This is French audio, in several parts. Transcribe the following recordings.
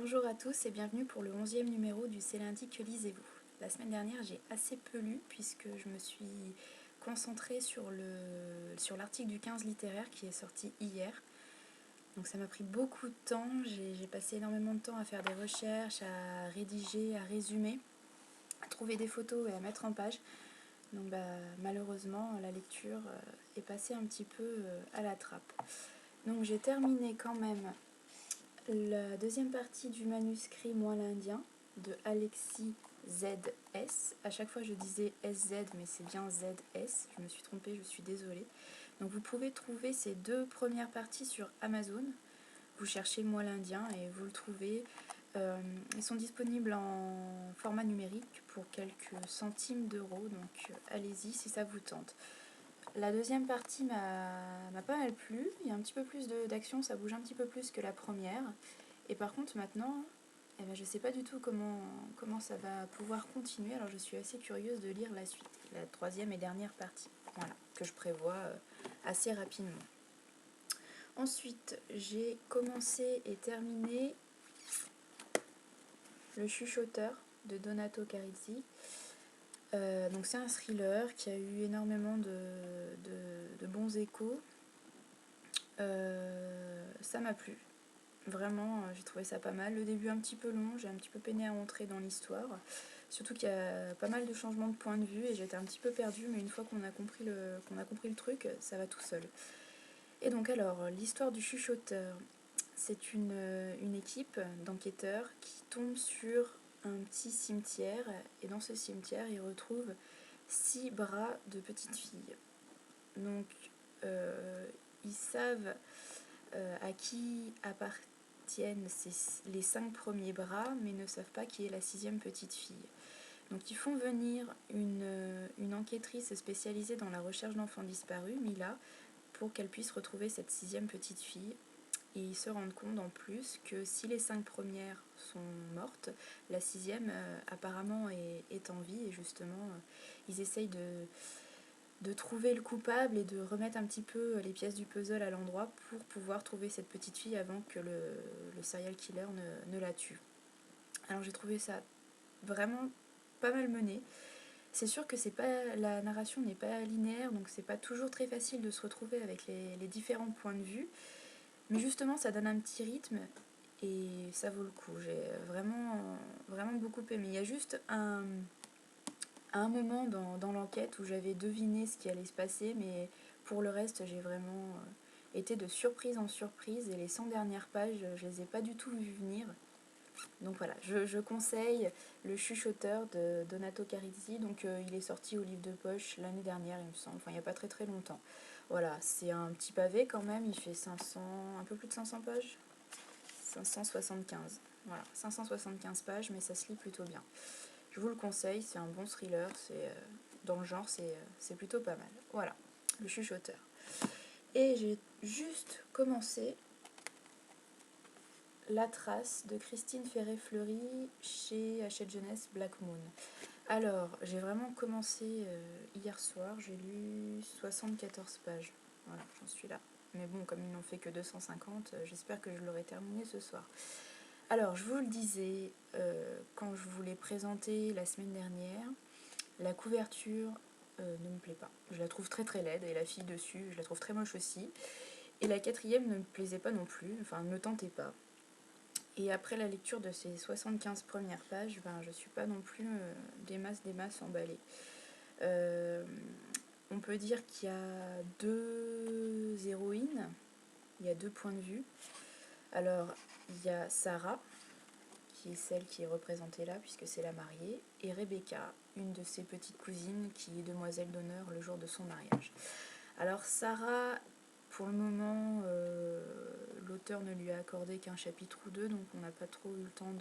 Bonjour à tous et bienvenue pour le 11e numéro du C'est lundi que lisez-vous. La semaine dernière j'ai assez peu lu puisque je me suis concentrée sur l'article du 15 littéraire qui est sorti hier. Donc ça m'a pris beaucoup de temps, j'ai passé énormément de temps à faire des recherches, à rédiger, à résumer, à trouver des photos et à mettre en page. Donc malheureusement la lecture est passée un petit peu à la trappe. Donc j'ai terminé quand même la deuxième partie du manuscrit Moi l'Indien de Alexis ZS. À chaque fois je disais SZ mais c'est bien ZS, je me suis trompée, je suis désolée. Donc vous pouvez trouver ces deux premières parties sur Amazon. Vous cherchez Moi l'Indien et vous le trouvez. Ils sont disponibles en format numérique pour quelques centimes d'euros, donc allez-y si ça vous tente. La deuxième partie m'a pas mal plu, il y a un petit peu plus d'action, ça bouge un petit peu plus que la première. Et par contre maintenant, je ne sais pas du tout comment ça va pouvoir continuer, alors je suis assez curieuse de lire la suite, la troisième et dernière partie, voilà, que je prévois assez rapidement. Ensuite, j'ai commencé et terminé Le Chuchoteur de Donato Carizzi. Donc c'est un thriller qui a eu énormément de bons échos. Ça m'a plu. Vraiment, j'ai trouvé ça pas mal. Le début un petit peu long, j'ai un petit peu peiné à entrer dans l'histoire. Surtout qu'il y a pas mal de changements de point de vue et j'étais un petit peu perdue, mais une fois qu'on a compris le truc, ça va tout seul. Et donc alors, l'histoire du chuchoteur, c'est une équipe d'enquêteurs qui tombe sur un petit cimetière et dans ce cimetière, ils retrouvent 6 bras de petites filles. Donc, ils savent à qui appartiennent les 5 premiers bras, mais ne savent pas qui est la 6e petite fille. Donc ils font venir une enquêtrice spécialisée dans la recherche d'enfants disparus, Mila, pour qu'elle puisse retrouver cette 6e petite fille. Et ils se rendent compte en plus que si les 5 premières sont mortes, la 6e apparemment est en vie, et justement ils essayent de trouver le coupable et de remettre un petit peu les pièces du puzzle à l'endroit pour pouvoir trouver cette petite fille avant que le serial killer ne la tue. Alors j'ai trouvé ça vraiment pas mal mené. C'est sûr que la narration n'est pas linéaire, donc c'est pas toujours très facile de se retrouver avec les différents points de vue, mais justement ça donne un petit rythme et ça vaut le coup. J'ai vraiment beaucoup aimé. Il y a juste à un moment dans l'enquête où j'avais deviné ce qui allait se passer, mais pour le reste, j'ai vraiment été de surprise en surprise et les 100 dernières pages, je les ai pas du tout vues venir. Donc voilà, je conseille Le Chuchoteur de Donato Carizzi. Donc il est sorti au livre de poche l'année dernière, il me semble, enfin il n'y a pas très longtemps. Voilà, c'est un petit pavé quand même, il fait 500, un peu plus de 500 pages, 575. Voilà, 575 pages, mais ça se lit plutôt bien. Je vous le conseille, c'est un bon thriller, dans le genre, c'est plutôt pas mal. Voilà, Le Chuchoteur. Et j'ai juste commencé La Trace de Christine Ferré-Fleury chez Hachette Jeunesse Black Moon. Alors, j'ai vraiment commencé hier soir, j'ai lu 74 pages. Voilà, j'en suis là. Mais bon, comme ils n'ont fait que 250, j'espère que je l'aurai terminé ce soir. Alors, je vous le disais, quand je vous l'ai présenté la semaine dernière, la couverture ne me plaît pas. Je la trouve très laide et la fille dessus, je la trouve très moche aussi. Et la 4e ne me plaisait pas non plus, enfin ne me tentait pas. Et après la lecture de ces 75 premières pages, je suis pas non plus des masses emballées. On peut dire qu'il y a 2 héroïnes, il y a 2 points de vue. Alors, il y a Sarah, qui est celle qui est représentée là, puisque c'est la mariée, et Rebecca, une de ses petites cousines, qui est demoiselle d'honneur le jour de son mariage. Alors Sarah, pour le moment, l'auteur ne lui a accordé qu'un chapitre ou deux, donc on n'a pas trop eu le temps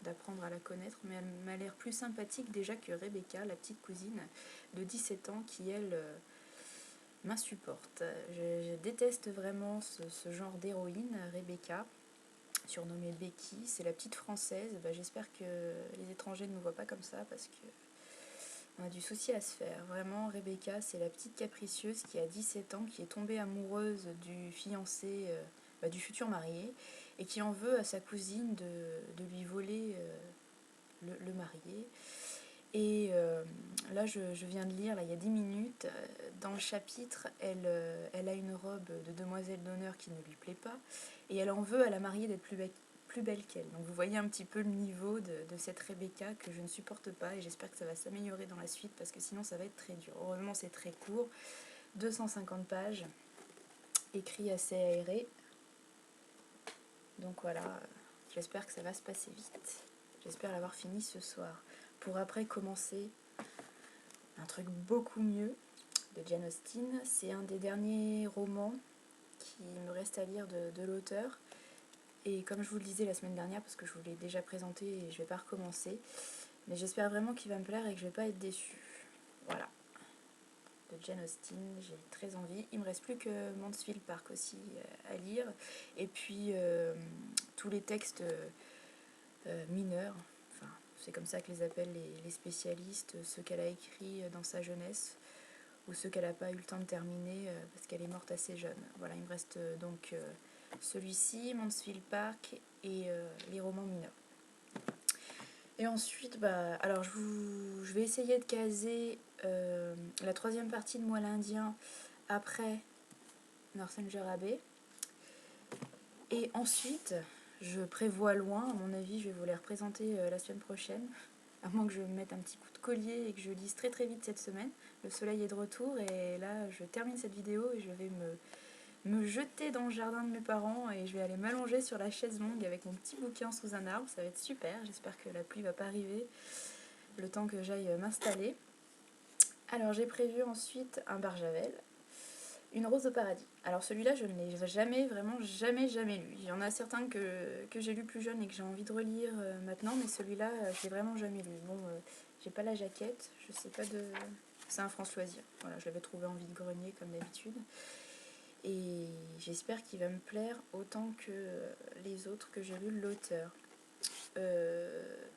d'apprendre à la connaître, mais elle m'a l'air plus sympathique déjà que Rebecca, la petite cousine de 17 ans, qui elle m'insupporte. Je déteste vraiment ce genre d'héroïne, Rebecca, surnommée Becky, c'est la petite française. J'espère que les étrangers ne nous voient pas comme ça, parce que on a du souci à se faire. Vraiment, Rebecca, c'est la petite capricieuse qui a 17 ans, qui est tombée amoureuse du fiancé, du futur marié, et qui en veut à sa cousine de lui voler le marié. Et là, je viens de lire, là, il y a 10 minutes, dans le chapitre, elle a une robe de demoiselle d'honneur qui ne lui plaît pas, et elle en veut à la mariée d'être plus belle qu'elle. Donc vous voyez un petit peu le niveau de cette Rebecca que je ne supporte pas, et j'espère que ça va s'améliorer dans la suite, parce que sinon ça va être très dur. Heureusement c'est très court, 250 pages, écrit assez aéré. Donc voilà, j'espère que ça va se passer vite. J'espère l'avoir fini ce soir, pour après commencer un truc beaucoup mieux de Jane Austen. C'est un des derniers romans qui me reste à lire de l'auteur. Et comme je vous le disais la semaine dernière, parce que je vous l'ai déjà présenté et je vais pas recommencer, mais j'espère vraiment qu'il va me plaire et que je vais pas être déçue. Voilà. De Jane Austen, j'ai très envie. Il me reste plus que Mansfield Park aussi à lire. Et puis tous les textes mineurs. Enfin, c'est comme ça que les appellent les spécialistes, ceux qu'elle a écrits dans sa jeunesse, ou ceux qu'elle n'a pas eu le temps de terminer parce qu'elle est morte assez jeune. Voilà, il me reste donc celui-ci, Mansfield Park et les romans mineurs. Et ensuite, alors je vais essayer de caser la troisième partie de Moi l'Indien après Northanger Abbey. Et ensuite, je prévois loin, à mon avis, je vais vous les représenter la semaine prochaine, à moins que je me mette un petit coup de collier et que je lise très très vite cette semaine. Le soleil est de retour et là, je termine cette vidéo et je vais me jeter dans le jardin de mes parents et je vais aller m'allonger sur la chaise longue avec mon petit bouquin sous un arbre. Ça va être super, j'espère que la pluie va pas arriver le temps que j'aille m'installer. Alors j'ai prévu ensuite un Barjavel, Une rose au paradis. Alors celui-là, je ne l'ai jamais, vraiment jamais lu. Il y en a certains que j'ai lu plus jeune et que j'ai envie de relire maintenant, mais celui-là, je l'ai vraiment jamais lu. Bon, j'ai pas la jaquette, je sais pas de... C'est un France Loisir. Voilà, je l'avais trouvé en vide-grenier comme d'habitude. Et j'espère qu'il va me plaire autant que les autres que j'ai lus de l'auteur.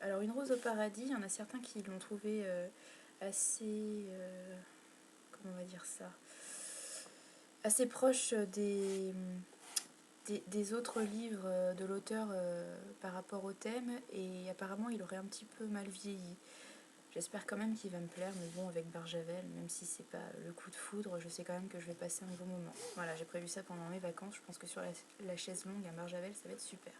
Alors Une rose au paradis, il y en a certains qui l'ont trouvé assez... comment on va dire ça, assez proche des autres livres de l'auteur par rapport au thème, et apparemment il aurait un petit peu mal vieilli. J'espère quand même qu'il va me plaire, mais bon, avec Barjavel, même si c'est pas le coup de foudre, je sais quand même que je vais passer un bon moment. Voilà, j'ai prévu ça pendant mes vacances, je pense que sur la chaise longue à Barjavel, ça va être super.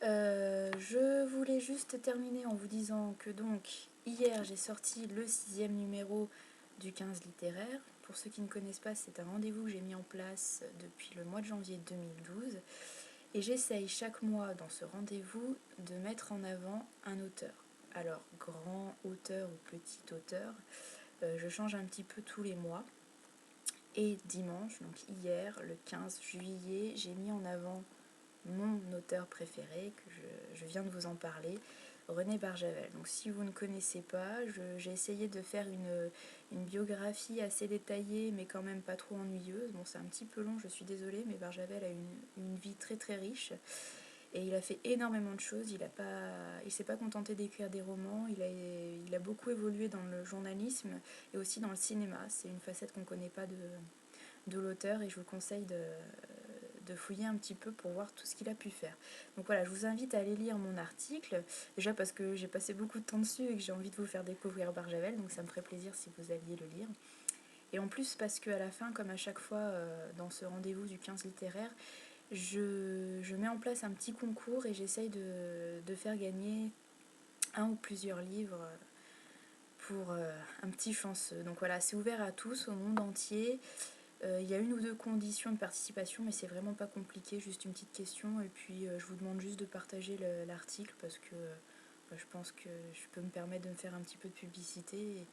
Je voulais juste terminer en vous disant que donc hier j'ai sorti le 6e numéro du 15 littéraire. Pour ceux qui ne connaissent pas, c'est un rendez-vous que j'ai mis en place depuis le mois de janvier 2012. Et j'essaye chaque mois dans ce rendez-vous de mettre en avant un auteur. Alors, grand auteur ou petit auteur, je change un petit peu tous les mois. Et dimanche, donc hier, le 15 juillet, j'ai mis en avant mon auteur préféré, que je viens de vous en parler, René Barjavel. Donc si vous ne connaissez pas, j'ai essayé de faire une biographie assez détaillée, mais quand même pas trop ennuyeuse. Bon, c'est un petit peu long, je suis désolée, mais Barjavel a une vie très très riche. Et il a fait énormément de choses, il s'est pas contenté d'écrire des romans, il a beaucoup évolué dans le journalisme et aussi dans le cinéma. C'est une facette qu'on ne connaît pas de l'auteur et je vous conseille de fouiller un petit peu pour voir tout ce qu'il a pu faire. Donc voilà, je vous invite à aller lire mon article, déjà parce que j'ai passé beaucoup de temps dessus et que j'ai envie de vous faire découvrir Barjavel, donc ça me ferait plaisir si vous alliez le lire. Et en plus parce qu'à la fin, comme à chaque fois dans ce rendez-vous du 15 littéraire, je mets en place un petit concours et j'essaye de faire gagner un ou plusieurs livres pour un petit chanceux. Donc voilà, c'est ouvert à tous, au monde entier. Il y a une ou deux conditions de participation, mais c'est vraiment pas compliqué, juste une petite question. Et puis je vous demande juste de partager l'article parce que je pense que je peux me permettre de me faire un petit peu de publicité.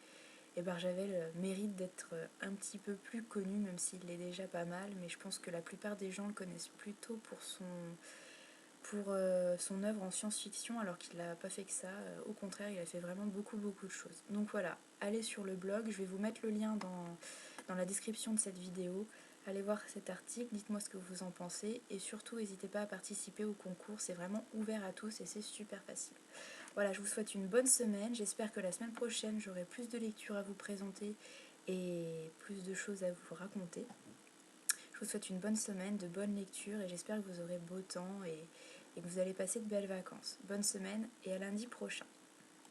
Et Barjavel mérite d'être un petit peu plus connu, même s'il l'est déjà pas mal. Mais je pense que la plupart des gens le connaissent plutôt pour son œuvre en science-fiction, alors qu'il n'a pas fait que ça. Au contraire, il a fait vraiment beaucoup de choses. Donc voilà, allez sur le blog, je vais vous mettre le lien dans la description de cette vidéo. Allez voir cet article, dites-moi ce que vous en pensez et surtout n'hésitez pas à participer au concours, c'est vraiment ouvert à tous et c'est super facile. Voilà, je vous souhaite une bonne semaine, j'espère que la semaine prochaine j'aurai plus de lectures à vous présenter et plus de choses à vous raconter. Je Je vous souhaite une bonne semaine, de bonnes lectures et j'espère que vous aurez beau temps et que vous allez passer de belles vacances. Bonne semaine et à lundi prochain.